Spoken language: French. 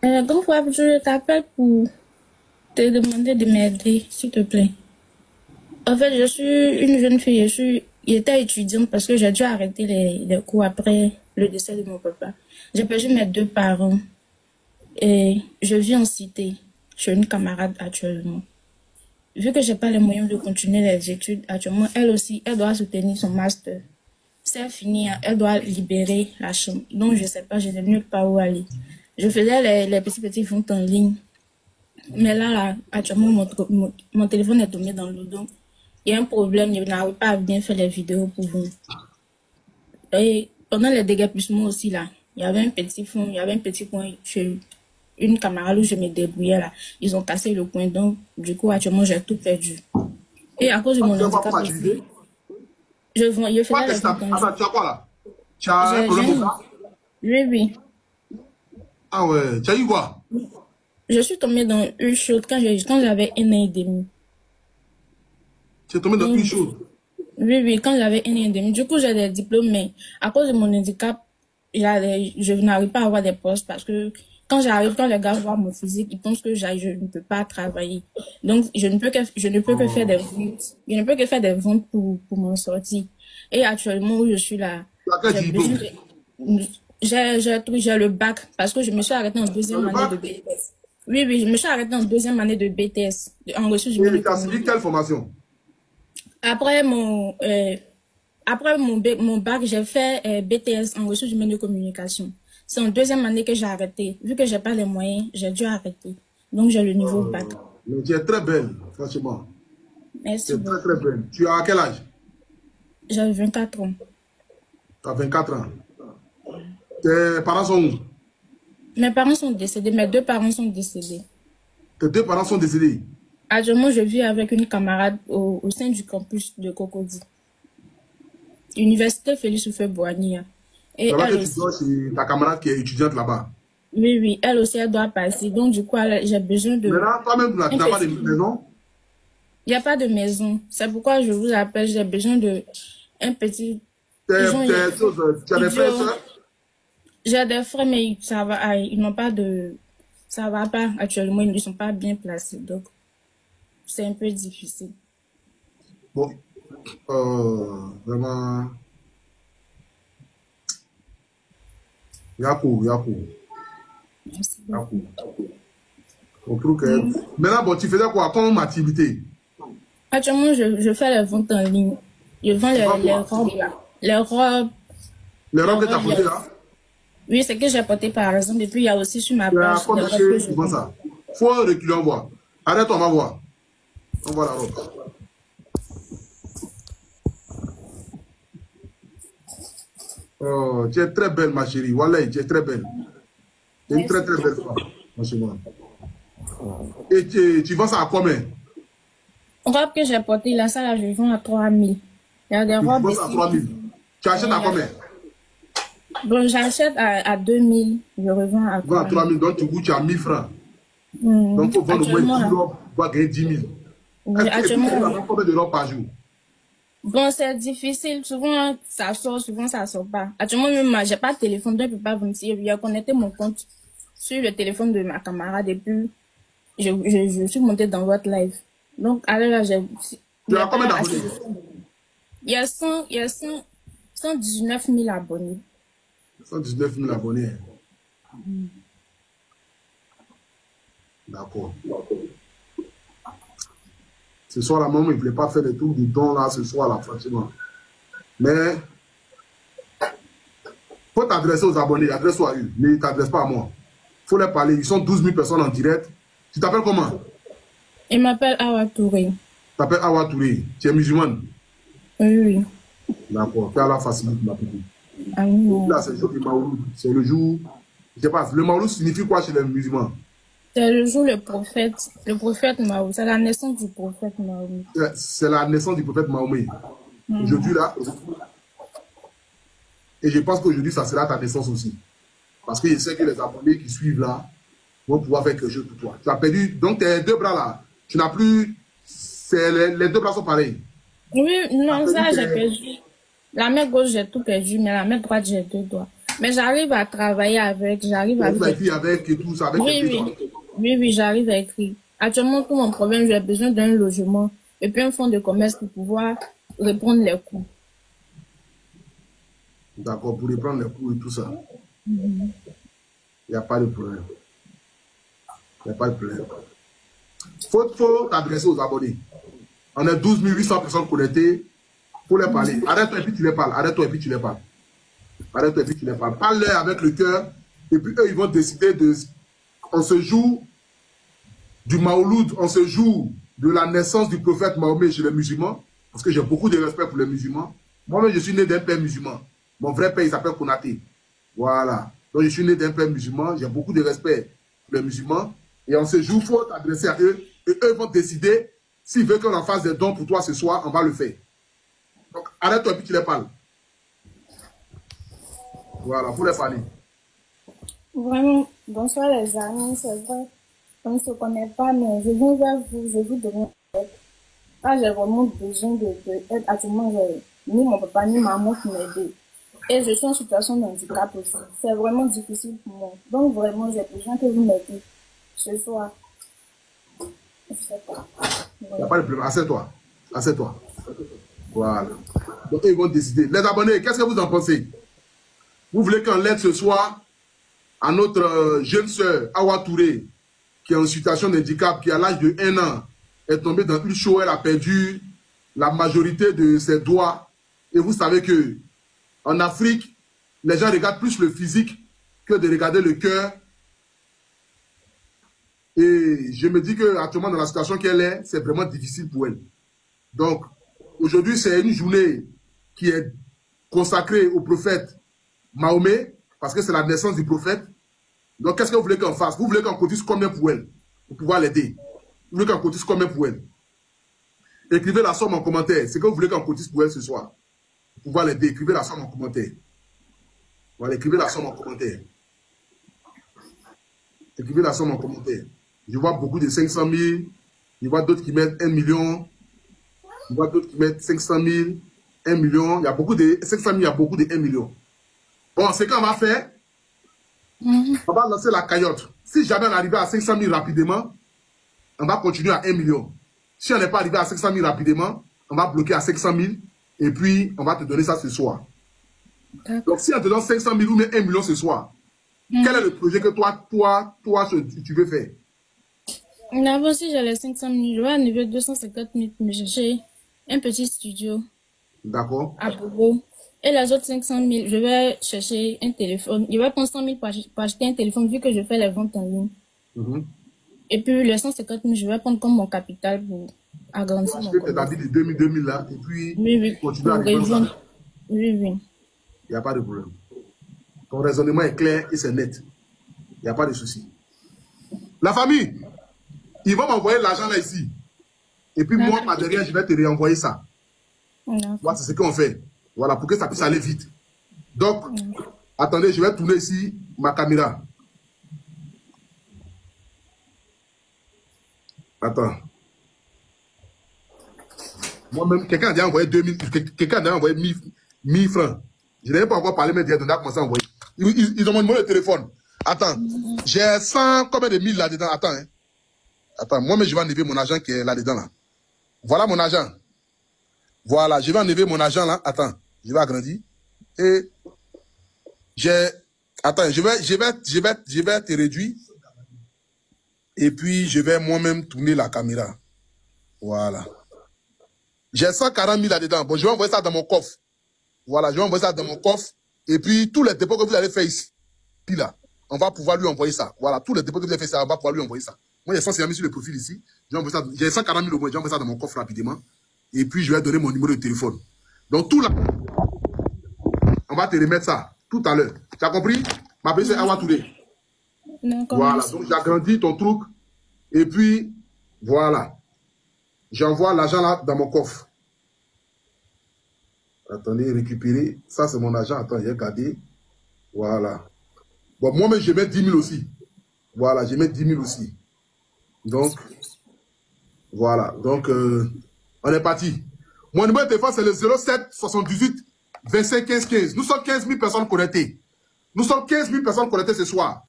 Donc, ouais, je t'appelle pour te demander de m'aider, s'il te plaît. En fait, je suis une jeune fille, j'étais étudiante parce que j'ai dû arrêter les cours après le décès de mon papa. J'ai perdu mes deux parents et je vis en cité chez une camarade actuellement. Vu que j'ai pas les moyens de continuer les études actuellement, elle aussi, elle doit soutenir son master. Si elle finit, elle doit libérer la chambre. Donc, je sais pas, je n'ai nulle part où aller. Je faisais les petits ventes en ligne. Mais là, actuellement, mon téléphone est tombé dans l'eau. Donc, il y a un problème, je n'arrive pas à bien faire les vidéos pour vous. Et pendant les déguerpissements aussi, là, il y avait un petit fond, il y avait un petit coin chez une camarade où je me débrouillais, là. Ils ont cassé le coin. Donc, du coup, actuellement, j'ai tout perdu. Et à cause de mon handicap aussi, je Quoi, faisais les qu'est-ce que ventes en ligne. attends, tu as quoi là? Tu as un J'ai problème pour un... ça? Oui, oui. Ah ouais, tu as eu quoi? Je suis tombée dans une chose quand j'avais 1 an et demi. Tu es tombé dans une Donc, chose. oui, oui, quand j'avais 1 an et demi. Du coup, j'ai des diplômes, mais à cause de mon handicap, je n'arrive pas à avoir des postes parce que quand les gars voient mon physique, ils pensent que je ne peux pas travailler. Donc, je ne peux que faire des Oh. ventes. Je ne peux que faire des ventes pour m'en sortir. Et actuellement, où je suis là, Tu as quel j'ai besoin diplôme? de, j'ai le bac parce que je me suis arrêtée en Tu as deuxième le année bac? de BTS. Oui, oui, je me suis arrêtée en deuxième année de BTS, en ressources humaines Et et tu as suivi communication. quelle formation? Après mon bac, j'ai fait BTS en ressources humaines et communication. C'est en deuxième année que j'ai arrêté. Vu que j'ai pas les moyens, j'ai dû arrêter. Donc, j'ai le niveau bac. Mais tu es très belle, franchement. Tu Merci es très très beaucoup. belle. Tu as quel âge? J'ai 24 ans. Tu as 24 ans. Tes parents sont où? Mes parents sont décédés. Mes deux parents sont décédés. Tes deux parents sont décédés. Actuellement, je vis avec une camarade au sein du campus de Cocody. Université Félix Houphouët-Boigny. Et C'est là que elle tu aussi. dors chez ta camarade qui est étudiante là-bas. Oui, oui, elle aussi, elle doit passer. Donc, du coup, j'ai besoin de Maintenant, toi-même, tu un n'as pas de petit. maison. Il n'y a pas de maison. C'est pourquoi je vous appelle. J'ai besoin de un petit. Ils ont, Tes choses, tu as des frères et ils ont- sœurs. j'ai des frères, mais ça va, ils n'ont pas de, ça va pas actuellement. Ils ne sont pas bien placés. Donc, c'est un peu difficile. Bon, vraiment, Yakou, Yakou, Merci beaucoup. Yakou. On trouve que... Maintenant, bon, tu faisais quoi comme activité? Actuellement, je fais les ventes en ligne. Je vends Tu vends les quoi? robes là. Les robes, Les les robes que tu as robes, portées là? oui, c'est que j'ai porté par exemple. Et puis, il y a aussi sur ma Tu as page des combien robes que que je tu vends vends. ça? Faut reculer, on voit. Arrête, on va voir. On voit la robe. Oh, tu es très belle, ma chérie. Wallah, tu es très belle. Tu es une très Merci très belle beaucoup. femme, franchement. Et tu vends ça à combien? Robe que j'ai portée là, ça là, je vends à 3 000. Il y a des Tu robes vends ça à ici. 3000. Tu achètes à combien? Bon, j'achète à 2 000, je revends à Tu vends à 3 000. 3000, donc tu goûtes, tu as 1000 francs. Donc, il faut vendre au moins Actuellement, 10 là. robes pour gagner 10 000. Oui, Et puis, actuellement, tu oui. vends combien de robes par jour? Bon, c'est difficile. Souvent, ça sort, souvent, ça sort pas. Actuellement, même, j'ai pas de téléphone, donc je peux pas vous dire. J'ai connecté mon compte sur le téléphone de ma camarade et puis, je suis montée dans votre live. Donc, alors là, il Tu n'y a as combien pas assez d'abonnés? de fonds. Il y a 119 000 abonnés. 119 000 abonnés. D'accord. Ce soir, la maman, il ne voulait pas faire des trucs de dons là, ce soir, là, franchement. Mais, faut t'adresser aux abonnés, adresse-toi à eux. Ne t'adresse pas à moi. Faut leur parler. Ils sont 12 000 personnes en direct. Tu t'appelles comment? Il m'appelle Awa Touré. Tu t'appelles Awa Touré. Tu es musulmane. Oui, oui. D'accord. Fais la facilité, ma petite. Amin. Là, c'est le jour du Maouloud. C'est le jour. Je sais pas. Le Maouloud signifie quoi chez les musulmans? C'est le jour le prophète Mahomet. C'est la naissance du prophète Mahomet. C'est la naissance du prophète Mahomet. Aujourd'hui, là. Et je pense qu'aujourd'hui, ça sera ta naissance aussi. Parce que je sais que les abonnés qui suivent là vont pouvoir faire quelque chose pour toi. Tu as perdu. Donc, tes deux bras là, tu n'as plus. Les deux bras sont pareils. Oui, Tu as non, perdu ça, j'ai tes... perdu. La main gauche, j'ai tout perdu, mais la main droite, j'ai 2 doigts. Mais j'arrive à travailler avec, j'arrive à... Vous avez écrit avec et tout ça, avec Oui, oui. Oui, oui, j'arrive à écrire. Actuellement, pour mon problème, j'ai besoin d'un logement et puis un fonds de commerce pour pouvoir répondre les coûts. D'accord, pour reprendre les cours et tout ça. Il n'y a pas de problème. Il n'y a pas de problème. Faut t'adresser aux abonnés. On est 12 800 personnes connectées. Il faut les parler. Arrête-toi et puis tu les parles. Arrête-toi et puis tu les parles. Arrête-toi et puis tu les parles. Parle-leur avec le cœur. Et puis eux, ils vont décider de... On se joue du Maouloud, on se joue de la naissance du prophète Mahomet chez les musulmans. Parce que j'ai beaucoup de respect pour les musulmans. Moi-même, je suis né d'un père musulman. Mon vrai père, il s'appelle Konaté. Voilà. Donc, je suis né d'un père musulman. J'ai beaucoup de respect pour les musulmans. Et on se joue, il faut t'adresser à eux. Et eux vont décider s'ils veulent qu'on en fasse des dons pour toi ce soir, on va le faire. Donc, arrête-toi et puis tu les parles. Voilà, il faut les parler. Vraiment, bonsoir les amis, c'est vrai. On ne se connaît pas, mais je viens vers vous, je vous demande d'aide. Là, j'ai vraiment besoin d'aide. Actuellement, j'ai ni mon papa ni ma maman qui m'aident. Et je suis en situation de handicap aussi. C'est vraiment difficile pour moi. Donc, vraiment, j'ai besoin que vous m'aidiez ce soir. Je sais pas. Il n'y a pas de problème. Assieds-toi. Assieds-toi. Voilà. Donc, ils vont décider. Les abonnés, qu'est-ce que vous en pensez? Vous voulez qu'on l'aide ce soir à notre jeune sœur, Awa Touré, qui est en situation de handicap, qui à l'âge de 1 an est tombée dans une show, elle a perdu la majorité de ses doigts. Et vous savez que en Afrique, les gens regardent plus le physique que de regarder le cœur. Et je me dis qu'actuellement, dans la situation qu'elle est, c'est vraiment difficile pour elle. Donc, aujourd'hui, c'est une journée qui est consacrée au prophète Mahomet, parce que c'est la naissance du prophète. Donc, qu'est-ce que vous voulez qu'on fasse? Vous voulez qu'on cotise combien pour elle, pour pouvoir l'aider? Vous voulez qu'on cotise combien pour elle? Écrivez la somme en commentaire. C'est que vous voulez qu'on cotise pour elle ce soir. Pour pouvoir l'aider, écrivez la somme en commentaire. Voilà, écrivez la somme en commentaire. Écrivez la somme en commentaire. Je vois beaucoup de 500 000. Je vois d'autres qui mettent 1 million. Je vois d'autres qui mettent 500 000, 1 million. Il y a beaucoup de 500 000, il y a beaucoup de 1 million. Bon, c'est qu'on va faire. On va lancer la cagnotte. Si jamais on arrive à 500 000 rapidement, on va continuer à 1 million. Si on n'est pas arrivé à 500 000 rapidement, on va bloquer à 500 000 et puis on va te donner ça ce soir. Donc, si on te donne 500 000 ou même 1 million ce soir, quel est le projet que toi, tu veux faire? D'abord, si j'ai les 500 000, je vais enlever 250 000 pour me chercher un petit studio. D'accord. À Bobo. Et les autres 500 000, je vais chercher un téléphone. Je vais prendre 100 000 pour acheter un téléphone vu que je fais les ventes en ligne. Et puis, les 150 000, je vais prendre comme mon capital pour agrandir mon commerce. Tu as dit de 2000 là, et puis oui, continuer à répondre. Oui, oui. Il n'y a pas de problème. Ton raisonnement est clair et c'est net. Il n'y a pas de souci. La famille, ils vont m'envoyer l'argent là ici. Et puis moi, par derrière, je vais te réenvoyer ça. Voilà, c'est ce qu'on fait. Voilà, pour que ça puisse aller vite. Donc, attendez, je vais tourner ici ma caméra. Attends. Moi-même, quelqu'un a déjà envoyé 2000, quelqu'un a déjà envoyé 1000 francs. Je n'avais pas encore parlé, mais on a commencé à envoyer. Ils ont demandé le téléphone. Attends, j'ai 100, combien de 1000 là-dedans? Attends, hein. Attends, moi-même, je vais enlever mon argent qui est là-dedans, là. Voilà mon argent. Voilà, je vais enlever mon argent, là. Attends, je vais agrandir. Et j'ai... Attends, je vais te réduire. Et puis, je vais moi-même tourner la caméra. Voilà. J'ai 140 000 là-dedans. Bon, je vais envoyer ça dans mon coffre. Voilà, je vais envoyer ça dans mon coffre. Et puis, tous les dépôts que vous allez faire ici, puis là, on va pouvoir lui envoyer ça. Voilà, tous les dépôts que vous allez faire ça, on va pouvoir lui envoyer ça. Moi, j'ai 150 000 sur le profil ici. J'ai 140 000 au moins. Je vais envoyer ça dans mon coffre rapidement. Et puis, je vais donner mon numéro de téléphone. Donc, tout là, on va te remettre ça tout à l'heure. Tu as compris? Ma petite c'est Awa Touré. Voilà, donc j'agrandis ton truc. Et puis, voilà. J'envoie l'argent là dans mon coffre. Attendez, récupérer. Ça, c'est mon argent. Attends, j'ai gardé. Voilà. Bon, moi-même, je mets 10 000 aussi. Voilà, je mets 10 000 aussi. Donc, voilà. Donc, on est parti. Mon numéro de téléphone, c'est le 07 78 25 15 15. Nous sommes 15 000 personnes connectées. Nous sommes 15 000 personnes connectées ce soir.